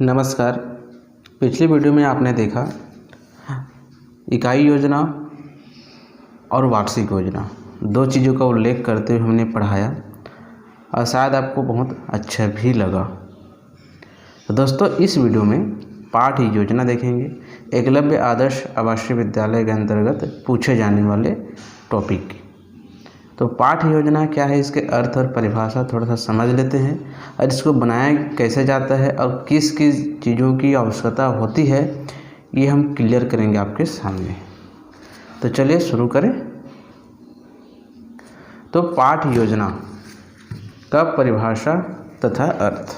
नमस्कार। पिछली वीडियो में आपने देखा इकाई योजना और वार्षिक योजना, दो चीज़ों का उल्लेख करते हुए हमने पढ़ाया और शायद आपको बहुत अच्छा भी लगा। तो दोस्तों, इस वीडियो में पाठ योजना देखेंगे, एकलव्य आदर्श आवासीय विद्यालय के अंतर्गत पूछे जाने वाले टॉपिक। तो पाठ योजना क्या है, इसके अर्थ और परिभाषा थोड़ा सा समझ लेते हैं और इसको बनाया कैसे जाता है और किस किस चीज़ों की आवश्यकता होती है, ये हम क्लियर करेंगे आपके सामने। तो चलिए शुरू करें। तो पाठ योजना का परिभाषा तथा अर्थ।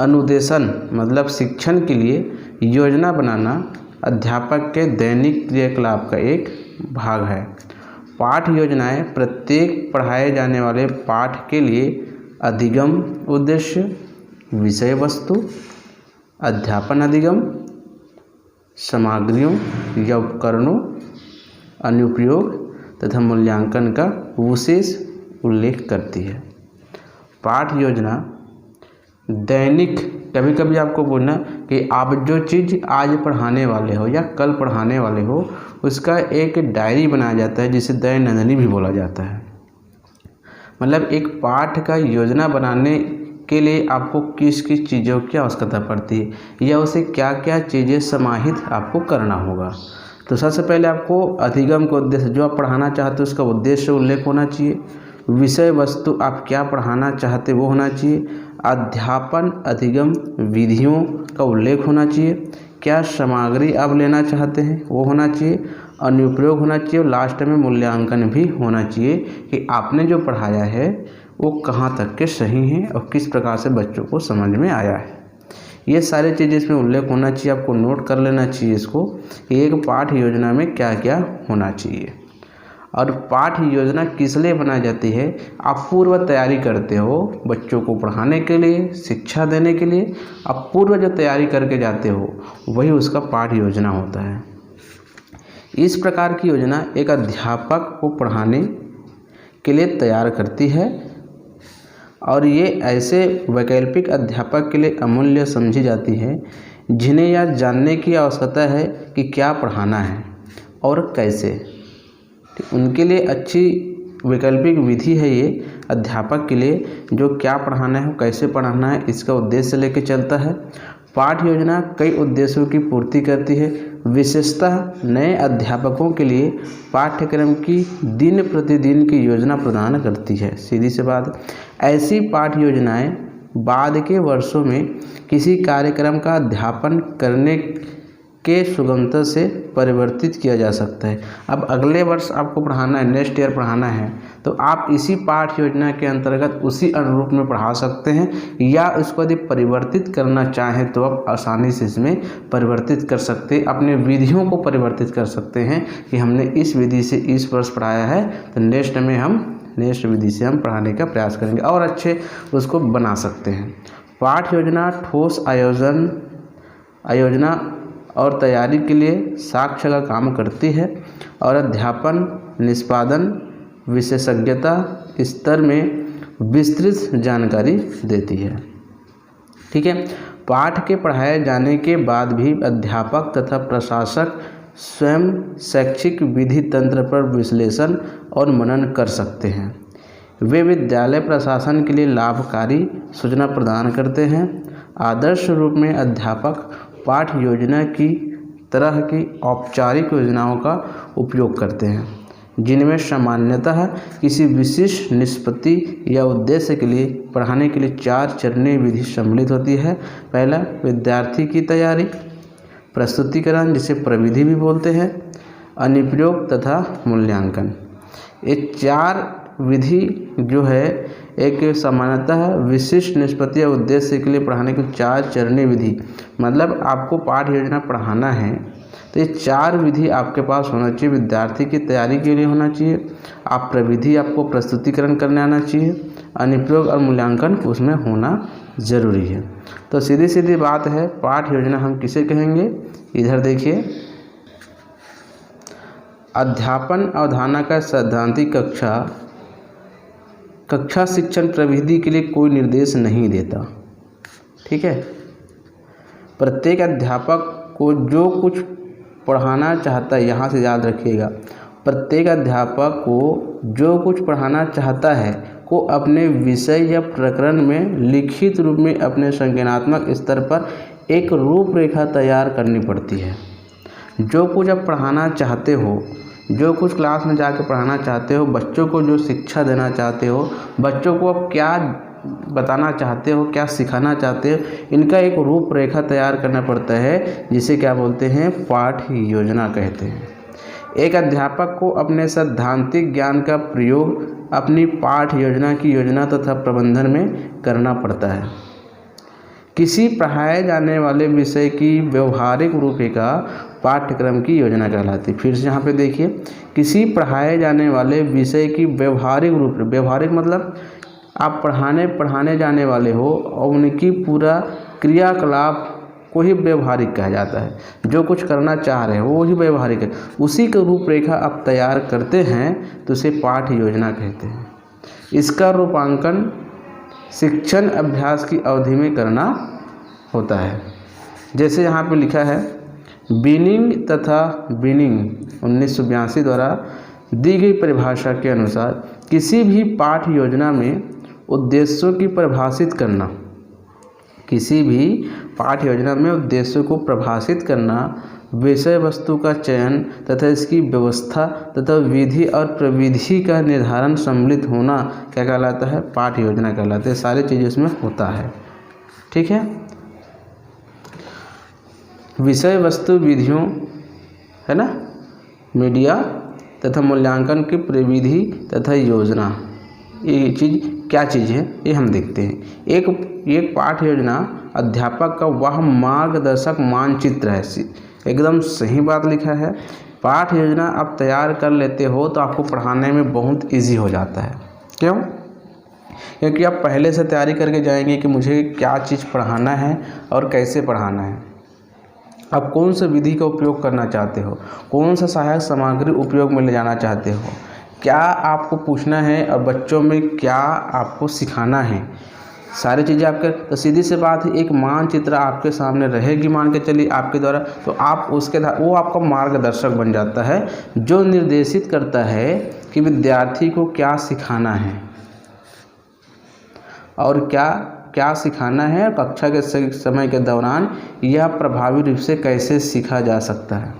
अनुदेशन मतलब शिक्षण के लिए योजना बनाना अध्यापक के दैनिक क्रियाकलाप का एक भाग है। पाठ योजनाएं प्रत्येक पढ़ाए जाने वाले पाठ के लिए अधिगम उद्देश्य, विषय वस्तु, अध्यापन अधिगम, सामग्रियों या उपकरणों, अनुप्रयोग तथा मूल्यांकन का विशेष उल्लेख करती है। पाठ योजना दैनिक, कभी कभी आपको बोलना कि आप जो चीज़ आज पढ़ाने वाले हो या कल पढ़ाने वाले हो उसका एक डायरी बनाया जाता है, जिसे दैनंदिनी भी बोला जाता है। मतलब एक पाठ का योजना बनाने के लिए आपको किस किस चीज़ों की आवश्यकता पड़ती है या उसे क्या क्या चीज़ें समाहित आपको करना होगा। तो सबसे पहले आपको अधिगम का उद्देश्य, जो आप पढ़ाना चाहते हो उसका उद्देश्य उल्लेख होना चाहिए। विषय वस्तु, आप क्या पढ़ाना चाहते वो होना चाहिए। अध्यापन अधिगम विधियों का उल्लेख होना चाहिए। क्या सामग्री आप लेना चाहते हैं वो होना चाहिए। अनुप्रयोग होना चाहिए और लास्ट में मूल्यांकन भी होना चाहिए कि आपने जो पढ़ाया है वो कहाँ तक के सही है और किस प्रकार से बच्चों को समझ में आया है। ये सारी चीज़ें इसमें उल्लेख होना चाहिए। आपको नोट कर लेना चाहिए इसको कि एक पाठ योजना में क्या क्या होना चाहिए। और पाठ योजना किस लिए बनाई जाती है, आप पूर्व तैयारी करते हो बच्चों को पढ़ाने के लिए, शिक्षा देने के लिए। आप पूर्व जो तैयारी करके जाते हो वही उसका पाठ योजना होता है। इस प्रकार की योजना एक अध्यापक को पढ़ाने के लिए तैयार करती है और ये ऐसे वैकल्पिक अध्यापक के लिए अमूल्य समझी जाती है जिन्हें यह जानने की आवश्यकता है कि क्या पढ़ाना है और कैसे। उनके लिए अच्छी वैकल्पिक विधि है ये अध्यापक के लिए, जो क्या पढ़ाना है कैसे पढ़ाना है इसका उद्देश्य लेके चलता है। पाठ योजना कई उद्देश्यों की पूर्ति करती है। विशेषतः नए अध्यापकों के लिए पाठ्यक्रम की दिन प्रतिदिन की योजना प्रदान करती है। सीधी सी बात, ऐसी पाठ योजनाएं बाद के वर्षों में किसी कार्यक्रम का अध्यापन करने के सुगमता से परिवर्तित किया जा सकता है। अब अगले वर्ष आपको पढ़ाना है, नेक्स्ट ईयर पढ़ाना है, तो आप इसी पाठ योजना के अंतर्गत उसी अनुरूप में पढ़ा सकते हैं, या इसको यदि परिवर्तित करना चाहें तो आप आसानी से इसमें परिवर्तित कर सकते हैं। अपने विधियों को परिवर्तित कर सकते हैं कि हमने इस विधि से इस वर्ष पढ़ाया है तो नेक्स्ट में हम नेक्स्ट विधि से हम पढ़ाने का प्रयास करेंगे और अच्छे उसको बना सकते हैं। पाठ योजना ठोस आयोजना और तैयारी के लिए साक्ष्य का काम करती है और अध्यापन निष्पादन विशेषज्ञता स्तर में विस्तृत जानकारी देती है। ठीक है। पाठ के पढ़ाए जाने के बाद भी अध्यापक तथा प्रशासक स्वयं शैक्षिक विधि तंत्र पर विश्लेषण और मनन कर सकते हैं। वे विद्यालय प्रशासन के लिए लाभकारी सूचना प्रदान करते हैं। आदर्श रूप में अध्यापक पाठ योजना की तरह की औपचारिक योजनाओं का उपयोग करते हैं, जिनमें सामान्यतः किसी विशिष्ट निष्पत्ति या उद्देश्य के लिए पढ़ाने के लिए 4 चरणीय विधि सम्मिलित होती है। पहला, विद्यार्थी की तैयारी, प्रस्तुतिकरण जिसे प्रविधि भी बोलते हैं, अनुप्रयोग तथा मूल्यांकन। ये 4 विधि जो है एक सामान्यतः विशिष्ट निष्पत्ति या उद्देश्य के लिए पढ़ाने की 4 चरणीय विधि, मतलब आपको पाठ योजना पढ़ाना है तो ये 4 विधि आपके पास होना चाहिए। विद्यार्थी की तैयारी के लिए होना चाहिए, आप प्रविधि आपको प्रस्तुतिकरण करने आना चाहिए, अनुप्रयोग और मूल्यांकन उसमें होना ज़रूरी है। तो सीधी सीधी बात है, पाठ योजना हम किसे कहेंगे, इधर देखिए। अध्यापन अवधारणा का सैद्धांतिक कक्षा शिक्षण प्रविधि के लिए कोई निर्देश नहीं देता। ठीक है। प्रत्येक अध्यापक को जो कुछ पढ़ाना चाहता है, यहाँ से याद रखिएगा, प्रत्येक अध्यापक को जो कुछ पढ़ाना चाहता है को अपने विषय या प्रकरण में लिखित रूप में अपने संज्ञानात्मक स्तर पर एक रूपरेखा तैयार करनी पड़ती है। जो कुछ आप पढ़ाना चाहते हो, जो कुछ क्लास में जाकर पढ़ाना चाहते हो, बच्चों को जो शिक्षा देना चाहते हो, बच्चों को आप क्या बताना चाहते हो, क्या सिखाना चाहते हो, इनका एक रूपरेखा तैयार करना पड़ता है, जिसे क्या बोलते हैं, पाठ योजना कहते हैं। एक अध्यापक को अपने सैद्धांतिक ज्ञान का प्रयोग अपनी पाठ योजना की योजना तथा प्रबंधन में करना पड़ता है। किसी पढ़ाए जाने वाले विषय की व्यवहारिक रूपरेखा पाठ्यक्रम की योजना कहलाती है। फिर से यहाँ पे देखिए, किसी पढ़ाए जाने वाले विषय की व्यवहारिक रूपरेखा, व्यवहारिक मतलब आप पढ़ाने जाने वाले हो और उनकी पूरा क्रियाकलाप को ही व्यवहारिक कहा जाता है। जो कुछ करना चाह रहे हो वो ही व्यवहारिक है, उसी का रूपरेखा आप तैयार करते हैं तो उसे पाठ योजना कहते हैं। इसका रूपांकन शिक्षण अभ्यास की अवधि में करना होता है। जैसे यहाँ पे लिखा है, बीनिंग तथा बीनिंग 1982 द्वारा दी गई परिभाषा के अनुसार किसी भी पाठ योजना में उद्देश्यों की परिभाषित करना, किसी भी पाठ योजना में उद्देश्यों को परिभाषित करना, विषय वस्तु का चयन तथा इसकी व्यवस्था तथा विधि और प्रविधि का निर्धारण सम्मिलित होना क्या कहलाता है, पाठ योजना कहलाते हैं। सारी चीज़ें इसमें होता है, ठीक है। विषय वस्तु विधियों है ना, मीडिया तथा मूल्यांकन की प्रविधि तथा योजना, ये चीज़ क्या चीज़ है ये हम देखते हैं। एक पाठ योजना अध्यापक का वह मार्गदर्शक मानचित्र है। एकदम सही बात लिखा है। पाठ योजना आप तैयार कर लेते हो तो आपको पढ़ाने में बहुत इजी हो जाता है। क्यों? क्योंकि आप पहले से तैयारी करके जाएंगे कि मुझे क्या चीज़ पढ़ाना है और कैसे पढ़ाना है, आप कौन सा विधि का उपयोग करना चाहते हो, कौन सा सहायक सामग्री उपयोग में ले जाना चाहते हो, क्या आपको पूछना है और बच्चों में क्या आपको सिखाना है, सारी चीज़ें आपके, तो सीधी सी बात है, एक मानचित्र आपके सामने रहेगी, मान के चलिए आपके द्वारा, तो आप उसके वो आपका मार्गदर्शक बन जाता है, जो निर्देशित करता है कि विद्यार्थी को क्या सिखाना है और क्या सिखाना है, कक्षा के समय के दौरान यह प्रभावी रूप से कैसे सीखा जा सकता है।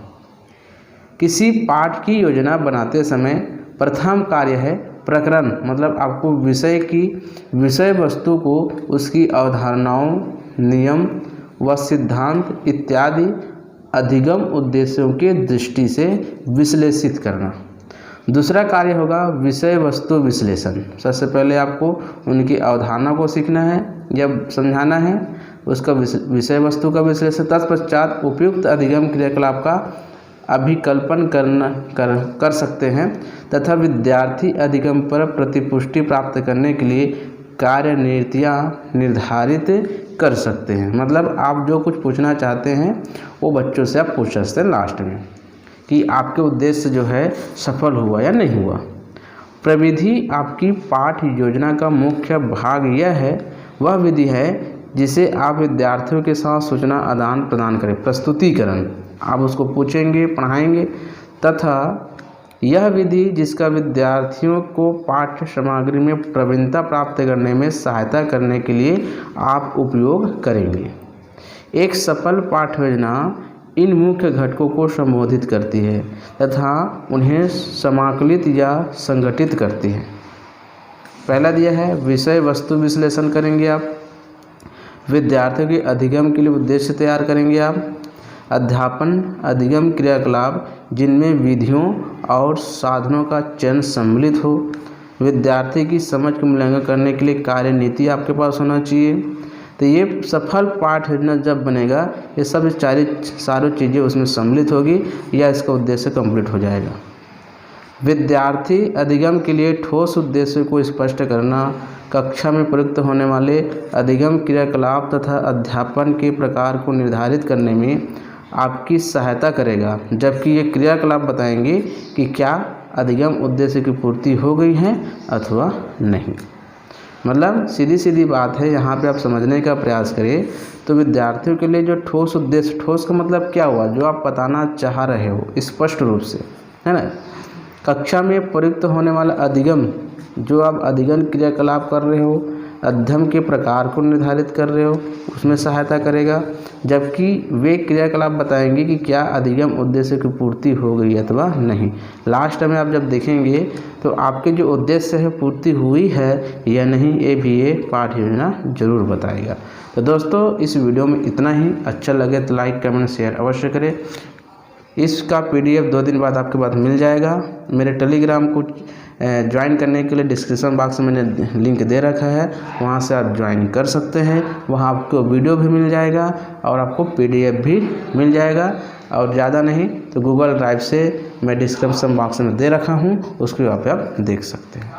किसी पाठ की योजना बनाते समय प्रथम कार्य है प्रकरण, मतलब आपको विषय वस्तु को उसकी अवधारणाओं, नियम व सिद्धांत इत्यादि अधिगम उद्देश्यों के दृष्टि से विश्लेषित करना। दूसरा कार्य होगा विषय वस्तु विश्लेषण। सबसे पहले आपको उनकी अवधारणा को सीखना है या समझाना है, उसका विषय वस्तु का विश्लेषण, तत्पश्चात उपयुक्त अधिगम क्रियाकलाप का अभिकल्पन कर सकते हैं तथा विद्यार्थी अधिगम पर प्रतिपुष्टि प्राप्त करने के लिए कार्यनीतियाँ निर्धारित कर सकते हैं। मतलब आप जो कुछ पूछना चाहते हैं वो बच्चों से आप पूछ सकते हैं लास्ट में कि आपके उद्देश्य जो है सफल हुआ या नहीं हुआ। प्रविधि आपकी पाठ योजना का मुख्य भाग यह है, वह विधि है जिसे आप विद्यार्थियों के साथ सूचना आदान प्रदान करें। प्रस्तुतिकरण, आप उसको पूछेंगे, पढ़ाएंगे, तथा यह विधि जिसका विद्यार्थियों को पाठ्य सामग्री में प्रवीणता प्राप्त करने में सहायता करने के लिए आप उपयोग करेंगे। एक सफल पाठ योजना इन मुख्य घटकों को संबोधित करती है तथा उन्हें समाकलित या संगठित करती है। पहला दिया है विषय वस्तु विश्लेषण करेंगे आप, विद्यार्थियों के अधिगम के लिए उद्देश्य तैयार करेंगे आप, अध्यापन अधिगम क्रियाकलाप जिनमें विधियों और साधनों का चयन सम्मिलित हो, विद्यार्थी की समझ का मूल्यांकन करने के लिए कार्यनीति आपके पास होना चाहिए। तो ये सफल पाठ योजना जब बनेगा ये सब सारी चीज़ें उसमें सम्मिलित होगी या इसका उद्देश्य कंप्लीट हो जाएगा। विद्यार्थी अधिगम के लिए ठोस उद्देश्य को स्पष्ट करना, कक्षा में प्रयुक्त होने वाले अधिगम क्रियाकलाप तथा अध्यापन के प्रकार को निर्धारित करने में आपकी सहायता करेगा, जबकि ये क्रियाकलाप बताएंगे कि क्या अधिगम उद्देश्य की पूर्ति हो गई है अथवा नहीं। मतलब सीधी सीधी बात है, यहाँ पे आप समझने का प्रयास करें तो विद्यार्थियों के लिए जो ठोस उद्देश्य, ठोस का मतलब क्या हुआ, जो आप बताना चाह रहे हो स्पष्ट रूप से, है ना। कक्षा में प्रयुक्त होने वाला अधिगम, जो आप अधिगम क्रियाकलाप कर रहे हो, अध्ययन के प्रकार को निर्धारित कर रहे हो, उसमें सहायता करेगा। जबकि वे क्रियाकलाप बताएंगे कि क्या अधिगम उद्देश्य की पूर्ति हो गई अथवा नहीं। लास्ट में आप जब देखेंगे तो आपके जो उद्देश्य है पूर्ति हुई है या नहीं, ये भी ये पाठ योजना जरूर बताएगा। तो दोस्तों इस वीडियो में इतना ही। अच्छा लगे तो लाइक कमेंट शेयर अवश्य करें। इसका PDF 2 दिन बाद आपके पास मिल जाएगा। मेरे टेलीग्राम को ज्वाइन करने के लिए डिस्क्रिप्शन बॉक्स में मैंने लिंक दे रखा है, वहाँ से आप ज्वाइन कर सकते हैं। वहाँ आपको वीडियो भी मिल जाएगा और आपको PDF भी मिल जाएगा। और ज़्यादा नहीं तो गूगल ड्राइव से मैं डिस्क्रिप्शन बॉक्स में दे रखा हूँ, उसको वहाँ पे आप देख सकते हैं।